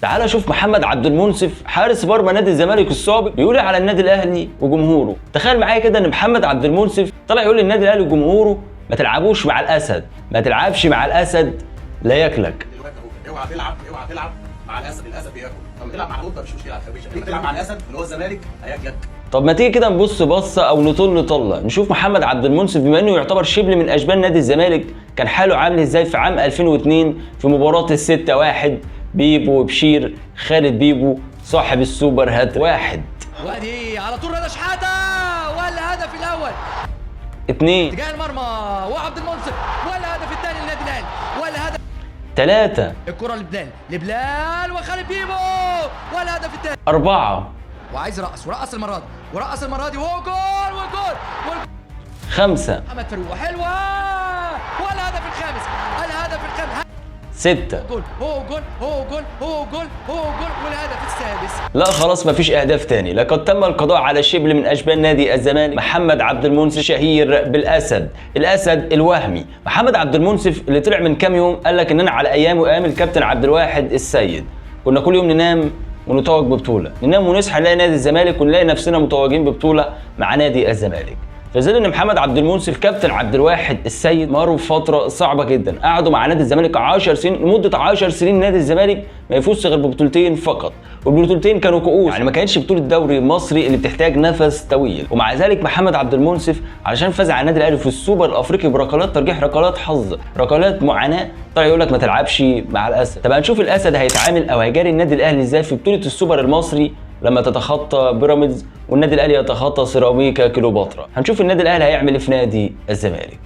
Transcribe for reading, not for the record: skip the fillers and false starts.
تعال شوف محمد عبد المنصف حارس مرمى نادي الزمالك السابق بيقول على النادي الاهلي وجمهوره. تخيل معايا كده ان محمد عبد المنصف طلع يقول للنادي الاهلي وجمهوره ما تلعبوش مع الاسد، ما تلعبش مع الاسد لا ياكلك. دلوقتي اهو اوعى تلعب مع الاسد بياكل. طب تلعب مع القطه مش مشكله، لما تلعب مع الاسد اللي هو الزمالك هياكلك. طب ما تيجي كده نبص بصه او نطل طله نشوف محمد عبد المنصف بما انه يعتبر شبل من اشبال نادي الزمالك كان حاله عامل ازاي في عام 2002 في مباراه ال6-1 بيبو وبشير خالد بيبو صاحب السوبر هات واحد. وادي على طول رضا شحاته والهدف الاول 2 تجاه المرمى وعبد المنصف والهدف الثاني للنادي الاهلي والهدف 3 الكره لبلال وخالد بيبو والهدف الثاني 4 وعايز ورقص المره دي وهو جول 5 محمد فاروق حلوه والهدف الخامس 6 جول هو جول والهدف السادس. لا خلاص مفيش اهداف تاني. لقد تم القضاء على شبل من اشبال نادي الزمالك محمد عبد المنصف شهير بالاسد، الاسد الوهمي. محمد عبد المنصف اللي طلع من كام يوم قال لك ان انا على ايام وايام الكابتن عبد الواحد السيد كنا كل يوم ننام ونتوج ببطوله، ننام ونصحى نلاقي نادي الزمالك ونلاقي نفسنا متوجين ببطوله مع نادي الزمالك. في ظل ان محمد عبد المنصف كابتن عبد الواحد السيد مروا فتره صعبه جدا، قعدوا مع نادي الزمالك 10 سنين، لمده 10 سنين نادي الزمالك ما يفوزش غير ببطولتين فقط، والبطولتين كانوا كؤوس، يعني ما كانتش بطوله دوري مصري اللي بتحتاج نفس طويل. ومع ذلك محمد عبد المنصف علشان فاز على النادي الاهلي في السوبر الافريقي بركلات ترجيح، ركلات حظ، ركلات معاناه، طلع يقول لك ما تلعبش مع الاسد. طب هنشوف الاسد هيتعامل او هيجاري النادي الاهلي ازاي في بطوله السوبر المصري لما تتخطى بيراميدز والنادي الاهلي يتخطى سيراميكا كليوباترا. هنشوف النادي الاهلي هيعمل ايه في نادي الزمالك.